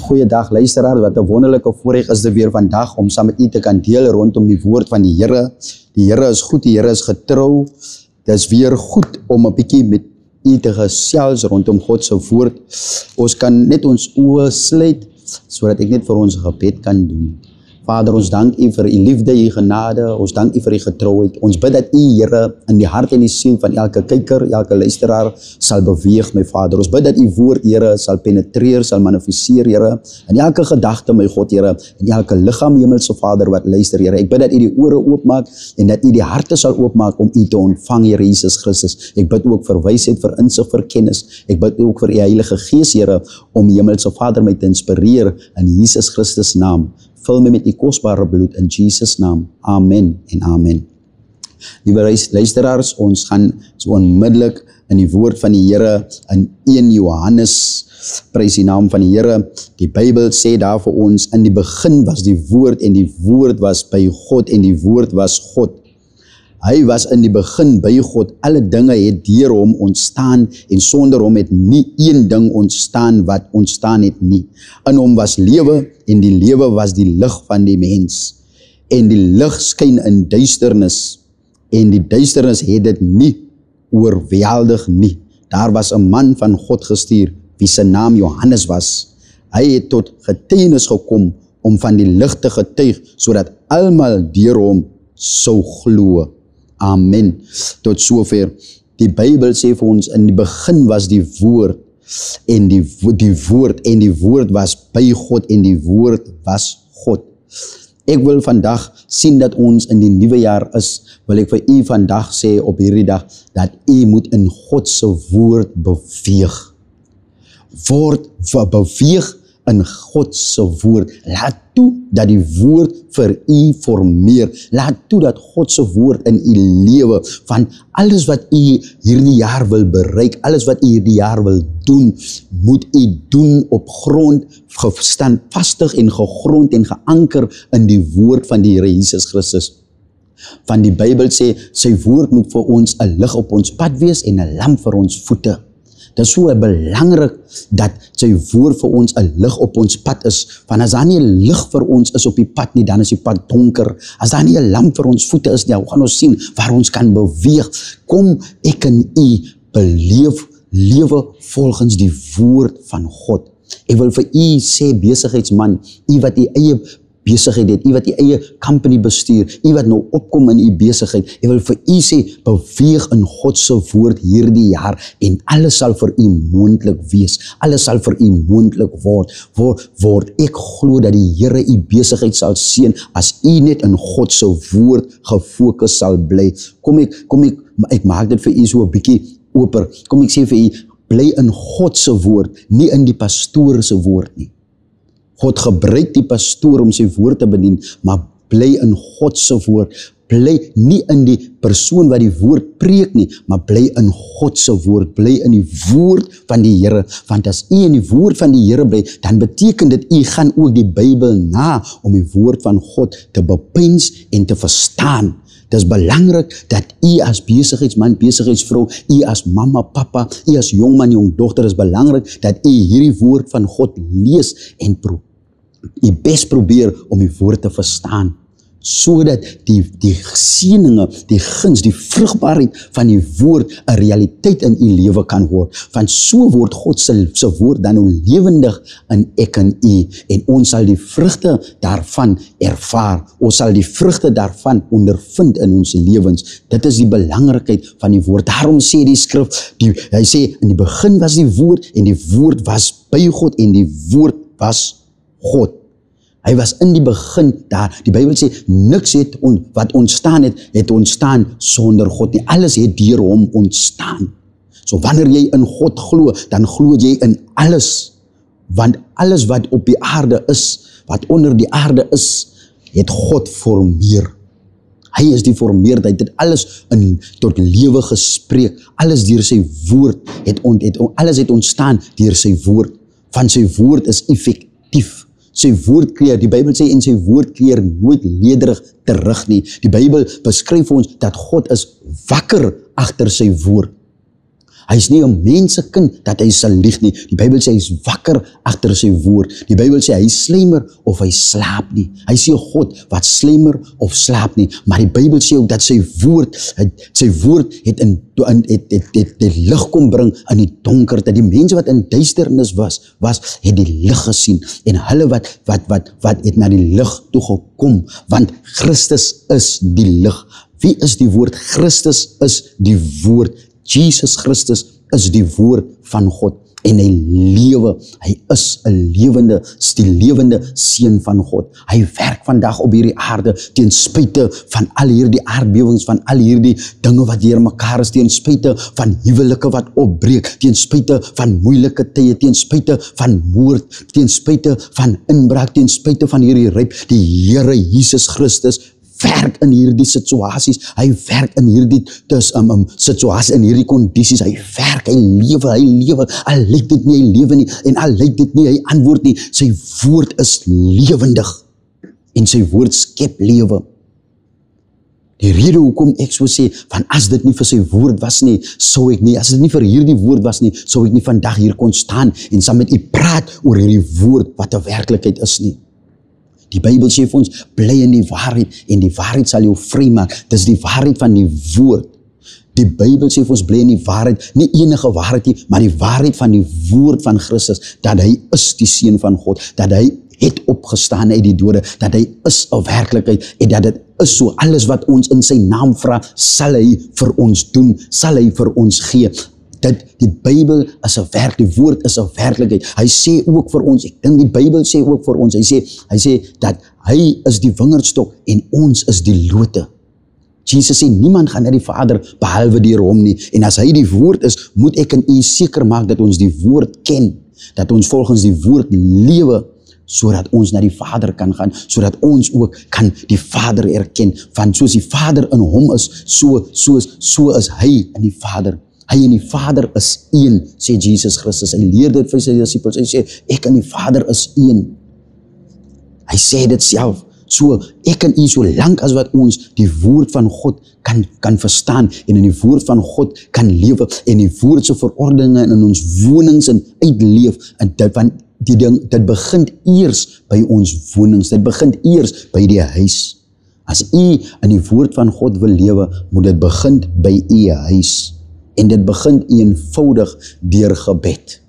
Goeiedag luisteraars, wat 'n wonderlike voorreg is dit weer vandag om saam met u te kan deel rondom die woord van die Here. Die Here is goed, die Here is getrou. Dit is weer goed om 'n bietjie met u te gesels rondom God se woord. Ons kan net ons oë sluit sodat ek net vir ons gebed kan doen. Vader, ons dank u vir u liefde, u genade, ons dank u vir u getrouheid. Ons bid dat u, Here, in die hart en die siel van elke kyker, elke luisteraar sal beweeg, my Vader. Ons bid dat u woord, Here, sal penetreer, sal manifesteer, Here, in elke gedagte, my God, Here, in elke liggaam, Hemelse Vader, wat luister, Here. Ek bid dat u die ore oopmaak en dat u die harte sal oopmaak om u te ontvang, Here Jesus Christus. Ek bid ook vir wysheid, vir insig, vir kennis. Ek bid ook vir u Heilige Gees, Here, om Hemelse Vader my te inspireer in Jesus Christus naam. Vul my met die kosbare bloed in Jesus naam. Amen en amen. Liewe luisteraars, ons gaan so onmiddellik in die woord van die Here in 1 Johannes, prys die naam van die Here. Die Bybel sê daar vir ons, in die begin was die woord en die woord was by God en die woord was God. Hy was in die begin by God, alle dinge het deur hom ontstaan en sonder hom het nie een ding ontstaan wat ontstaan het nie. In hom was lewe en die lewe was die lig van die mens. En die lig skyn in duisternis en die duisternis het dit nie oorweldig nie. Daar was 'n man van God gestuur wie se naam Johannes was. Hy het tot getuienis gekom om van die lig te getuig sodat almal deur hom sou glo. Amen. Tot sover. Die Bybel sê vir ons, in die begin was die woord en die woord was by God en die woord was God. Ek wil vandag sien dat ons in die nuwe jaar is, wil ek vir u vandag sê op hierdie dag, dat u moet in God se woord beweeg. Beweeg in God se woord. Laat toe dat die woord vir u formeer. Laat toe dat God se woord in u lewe, van alles wat u hierdie jaar wil bereik, alles wat u hierdie jaar wil doen, moet u doen op grond, standvastig en gegrond en geanker in die woord van die Here Jesus Christus. Van die Bybel sê, sy woord moet vir ons 'n lig op ons pad wees en 'n lamp vir ons voete. Dit is so belangrik dat sy woord vir ons 'n lig op ons pad is. Want as daar nie 'n lig vir ons is op die pad nie, dan is die pad donker. As daar nie 'n lamp vir ons voete is nie, dan gaan ons sien waar ons kan beweeg. Kom, ek en u lewe volgens die woord van God. Ek wil vir u sê, besigheidsman, u wat u eie besigheid het, u wat u eie company bestuur, u wat nou opkom in u besigheid, ek wil vir u sê, beweeg in God se woord hierdie jaar en alles sal vir u moontlik wees. Alles sal vir u moontlik word. Ek glo dat die Here u besigheid sal seën as u net in God se woord gefokus sal bly. Ek maak dit vir u so 'n bietjie oper. Kom ek sê vir u, bly in God se woord, nie in die pastoor se woord nie. God gebruik die pastoor om sy woord te bedien, maar bly in God se woord. Bly nie in die persoon wat die woord preek nie, maar bly in God se woord. Bly in die woord van die Here. Want as u in die woord van die Here bly, dan beteken dit u gaan ook die Bybel na om die woord van God te bepeins en te verstaan. Dit is belangrik dat u as besigheidsman, besigheidsvrou, u as mamma, papa, u as jongman, jongdogter, is belangrik dat u hierdie woord van God lees en u best probeer om die woord te verstaan, sodat die seëninge, die guns, die vrugbaarheid van die woord 'n realiteit in u lewe kan word. Want so word God se woord dan nou lewendig in ek en u, en ons sal die vrugte daarvan ervaar. Ons sal die vrugte daarvan ondervind in ons lewens. Dit is die belangrikheid van die woord. Daarom sê die skrif, hy sê, in die begin was die woord en die woord was by God en die woord was God. Hy was in die begin daar. Die Bybel sê, niks wat ontstaan het ontstaan sonder God nie. Alles het deur hom ontstaan. So wanneer jy in God glo, dan glo jy in alles. Want alles wat op die aarde is, wat onder die aarde is, het God formeer. Hy is die formeerder, hy het dit alles tot lewe gespreek. Alles deur sy woord, alles het ontstaan deur sy woord. Van sy woord is effektief. Sy woord keer, die Bybel sê, en sy woord keer nooit lederig terug nie. Die Bybel beskryf vir ons dat God is wakker agter sy woord. Hy is nie 'n mensekind dat hy sal lieg nie. Die Bybel sê hy is wakker agter sy woord. Die Bybel sê hy slymer of hy slaap nie. Hy is nie 'n God wat slymer of slaap nie, maar die Bybel sê ook dat sy woord het die lig kom bring in die donkerte. Die mense wat in duisternis was het die lig gesien, en hulle wat het na die lig toe gekom, want Christus is die lig. Wie is die woord? Christus is die woord. Jesus Christus is die woord van God, en hy lewe. Hy is die lewende seun van God. Hy werk vandag op hierdie aarde ten spyte van al hierdie aardbewings, van al hierdie dinge wat deur mekaar is, ten spyte van huwelike wat opbreek, ten spyte van moeilike tye, ten spyte van moord, ten spyte van inbraak, ten spyte van hierdie ryp. Die Here Jesus Christus werk in hierdie situasies, hy werk in hierdie situasies, in hierdie kondisies, hy werk, hy lewe, al lyk dit nie, hy lewe nie, en al lyk dit nie, hy antwoord nie, sy woord is lewendig, en sy woord skep lewe. Die rede hoekom ek so sê, van as dit nie vir sy woord was nie, as dit nie vir hierdie woord was nie, sou ek nie vandag hier kon staan, en saam met u praat oor hierdie woord, wat 'n werklikheid is nie. Die Bybel sê vir ons, bly in die waarheid, en die waarheid sal jou vrymaak. Dis die waarheid van die woord. Die Bybel sê vir ons, bly in die waarheid, nie enige waarheid nie, maar die waarheid van die woord van Christus, dat hy is die seun van God, dat hy het opgestaan uit die dode, dat hy is 'n werklikheid, en dat dit is so, alles wat ons in sy naam vra, sal hy vir ons doen, sal hy vir ons gee. Die Bybel is 'n werk, die woord is 'n werklikheid. Hy sê ook vir ons, ek dink die Bybel sê ook vir ons, hy sê dat hy is die wingerdstok en ons is die lote. Jesus sê, niemand gaan na die Vader behalwe deur hom nie, en as hy die woord is, moet ek en u seker maak dat ons die woord ken, dat ons volgens die woord lewe, sodat ons na die Vader kan gaan, sodat ons ook kan die Vader erken, want soos die Vader in hom is, so is hy in die Vader. Hy en die Vader is een, sê Jesus Christus. Hy leer dit vir sy disciples. Hy sê, ek en die Vader is een. Hy sê dit self. So, ek en u, so lank as wat ons die woord van God kan verstaan, en in die woord van God kan lewe, en die woord se verordeninge in ons wonings en uitleef, en dit begin eers by ons wonings, dit begin eers by die huis. As u in die woord van God wil lewe, moet dit begin by u huis. En dit begin eenvoudig deur gebed.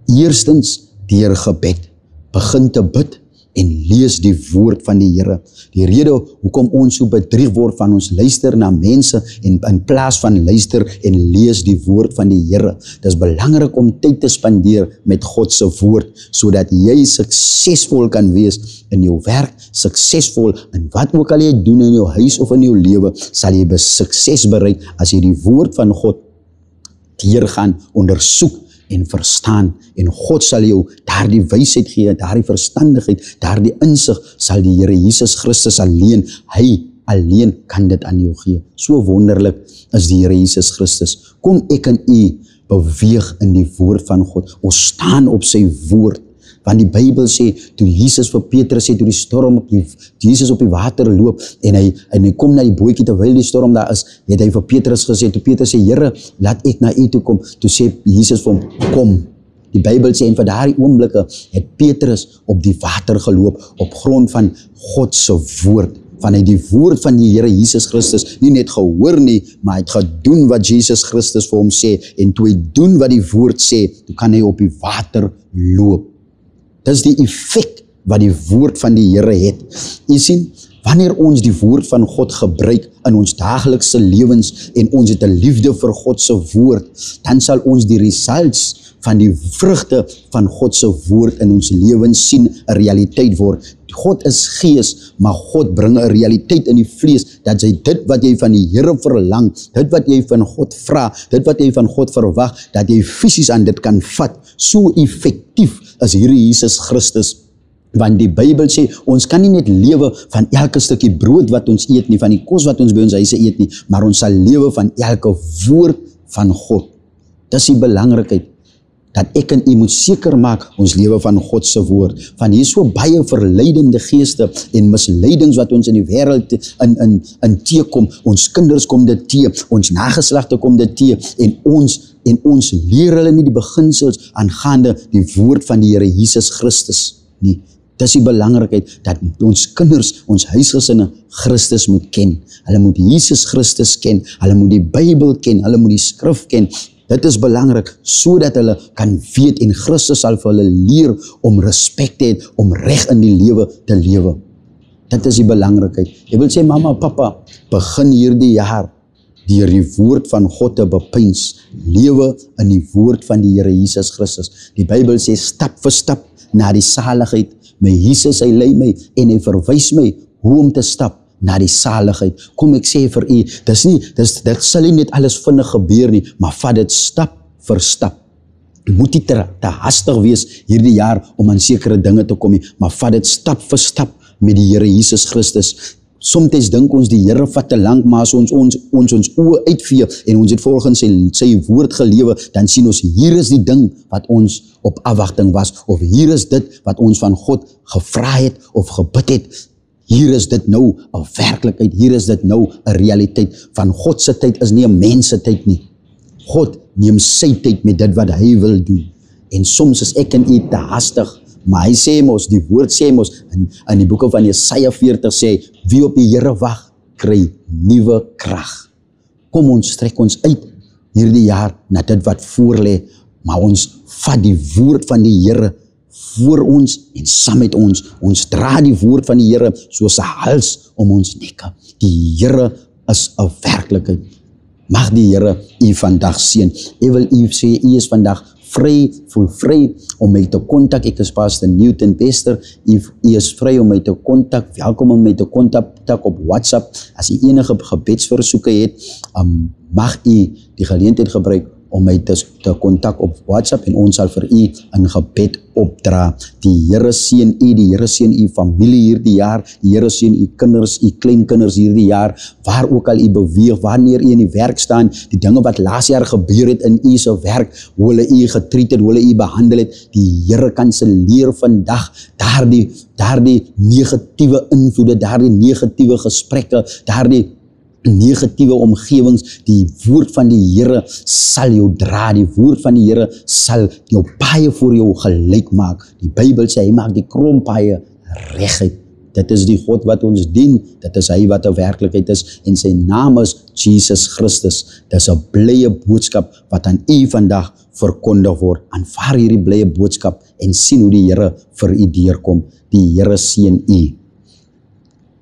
Eerstens deur gebed. Begin te bid en lees die woord van die Here. Die rede hoekom ons so bedrieg word van ons luister na mense en in plaas van luister en lees die woord van die Here. Dit is belangrik om tyd te spandeer met God se woord, sodat jy suksesvol kan wees in jou werk, suksesvol in wat ook al jy doen in jou huis of in jou lewe, sal jy sukses bereik as jy die woord van God deurgaan, ondersoek en verstaan, en God sal jou daardie wysheid gee, daardie verstandigheid, daardie insig sal die Here Jesus Christus alleen, hy alleen kan dit aan jou gee. So wonderlik is die Here Jesus Christus. Kom ek en u beweeg in die woord van God, ons staan op sy woord, want die Bybel sê, toe Jesus vir Petrus sê, toe die storm, Jesus op die water loop, en hy kom na die bootjie, terwyl die storm daar is, het hy vir Petrus gesê, toe Petrus sê, Here, laat ek na u toe kom, toe sê Jesus vir hom, kom. Die Bybel sê, en vir daardie oomblikke, het Petrus op die water geloop, op grond van God se woord, van hy die woord van die Here Jesus Christus, nie net gehoor nie, maar hy het gedoen wat Jesus Christus vir hom sê, en toe hy doen wat die woord sê, toe kan hy op die water loop. Dit is die effek wat die woord van die Here het. Jy sien, wanneer ons die woord van God gebruik in ons daaglikse lewens, en ons het 'n liefde vir God se woord, dan sal ons die results van die vrugte van God se woord in ons lewens sien, 'n realiteit word. God is gees, maar God bring 'n realiteit in die vlees, dat jy dit wat jy van die Here verlang, dit wat jy van God vra, dit wat jy van God verwag, dat jy fisies aan dit kan vat. So effektief is hierdie Jesus Christus. Want die Bybel sê, ons kan nie net lewe van elke stukkie brood wat ons eet nie, van die kos wat ons by ons huise eet nie, maar ons sal lewe van elke woord van God. Dis die belangrikheid. dat ek en u moet seker maak, ons lewe van God se woord. Van hier so baie verleidende geeste en misleidings wat ons in die wêreld in teekom. Ons kinders kom dit tee, ons nageslagte kom dit tee, en ons leer hulle nie die beginsels aangaande die woord van die Here Jesus Christus nie. Dis die belangrikheid dat ons kinders, ons huisgesinne Christus moet ken. Hulle moet Jesus Christus ken, hulle moet die Bybel ken, hulle moet die skrif ken. Dit is belangrik, sodat hulle kan weet en Christus sal vir hulle leer om respek te hê, om reg in die lewe te lewe. Dit is die belangrikheid. Jy wil sê, mama, papa, begin hierdie jaar deur die woord van God te bepeins, lewe in die woord van die Here Jesus Christus. Die Bybel sê, stap vir stap na die saligheid. My Jesus, hy lei my en hy verwys my hoe om te stap na die saligheid. Kom ek sê vir u, dit sal nie net alles vinnig gebeur nie, maar vat dit stap vir stap. Jy moet nie te hastig wees hierdie jaar om aan sekere dinge te kom nie, maar vat dit stap vir stap met die Here Jesus Christus. Soms dink ons die Here vat te lank, maar as ons oë uitvee en ons het volgens sy woord gelewe, dan sien ons, hier is die ding wat ons op afwagting was, of hier is dit wat ons van God gevra het of gebid het. Hier is dit nou 'n werklikheid, hier is dit nou 'n realiteit. Van God se tyd is nie 'n mens se tyd nie. God neem sy tyd met dit wat hy wil doen. En soms is ek en u te hastig, maar hy sê mos, die woord sê mos, in die boeke van Jesaja 40 sê, wie op die Here wag, kry nuwe krag. Kom ons strek ons uit hierdie jaar na dit wat voor lê, maar ons vat die woord van die Here voor ons en saam met ons. Ons dra die woord van die Here soos 'n hals om ons nekke. Die Here is 'n werklikheid. Mag die Here u vandag seën. Ek wil u sê, u is vandag voel vry om my te kontak. Ek is Pastor Newton Bester. U is vry om my te kontak. Welkom om my te kontak op WhatsApp. As u enige gebedsversoeke het, mag u die geleentheid gebruik om my te kontak op WhatsApp en ons sal vir u in gebed opdra. Die Here seën u, die Here seën u familie hierdie jaar, die Here seën u kinders, u kleinkinders hierdie jaar, waar ook al u beweeg, wanneer u in die werk staan, die dinge wat laas jaar gebeur het in u se werk, hoe hulle u getreat het, hoe hulle u behandel het, die Here kanselleer vandag daardie negatiewe invloede, daardie negatiewe gesprekke, daardie negatiewe omgewings. Die woord van die Here sal jou dra, die woord van die Here sal jou paaie voor jou gelyk maak. Die Bybel sê, hy maak die krompaaie reguit. Dit is die God wat ons dien, dit is hy wat 'n werklikheid is, en sy naam is Jesus Christus. Dit is 'n blye boodskap wat aan u vandag verkondig word. Aanvaar hierdie blye boodskap en sien hoe die Here vir u deurkom. Die Here seën u.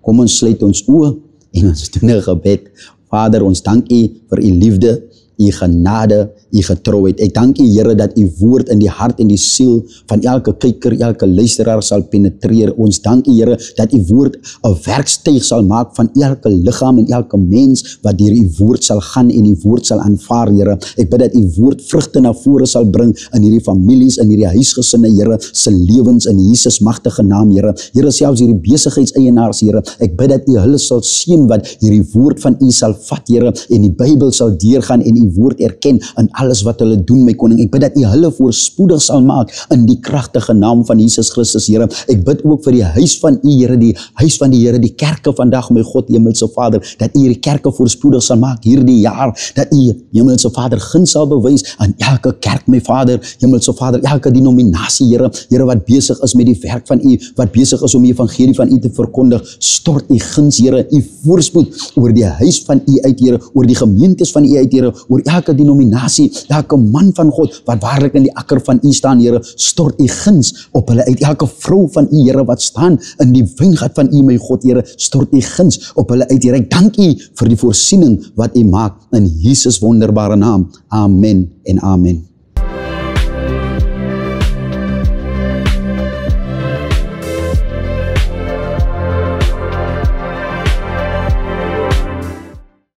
Kom ons sluit ons oë en ons doen 'n gebed. Vader, ons dank u vir u liefde, u genade, u getrouheid. Ek dank u, Here, dat u woord in die hart en die siel van elke kyker, elke luisteraar sal penetreer. Ons dank u, Here, dat u woord 'n werktuig sal maak van elke liggaam en elke mens wat deur u woord sal gaan en u woord sal aanvaar, Here. Ek bid dat u woord vrugte na vore sal bring in hierdie families, in hierdie huisgesinne, Here, se lewens in Jesus magtige naam, Here. Here, selfs hierdie besigheidseienaars, Here, ek bid dat u hulle sal seën wat hierdie woord van u sal vat, Here, en die Bybel sal deurgaan en u woord erken in alles wat hulle doen, my koning. Ek bid dat u hulle voorspoedig sal maak in die kragtige naam van Jesus Christus, Here. Ek bid ook vir die huis van u, Here, die huis van die Here, die kerke vandag, my God, Hemelse Vader, dat u hierdie kerke voorspoedig sal maak hierdie jaar, dat u, Hemelse Vader, guns sal bewys aan elke kerk, my Vader, Hemelse Vader, elke denominasie, Here, Here, wat besig is met die werk van u, wat besig is om die evangelie van u te verkondig. Stort u guns, Here, u voorspoed oor die huis van u uit, Here, oor die gemeentes van u uit, Here, oor elke denominasie, elke man van God wat waarlik in die akker van u staan, Here. Stort u guns op hulle uit, elke vrou van u, Here, wat staan in die wyngat van u, my God, Here. Stort u guns op hulle uit, Here. Ek dank u vir die voorsiening wat u maak in Jesus wonderbare naam. Amen en amen.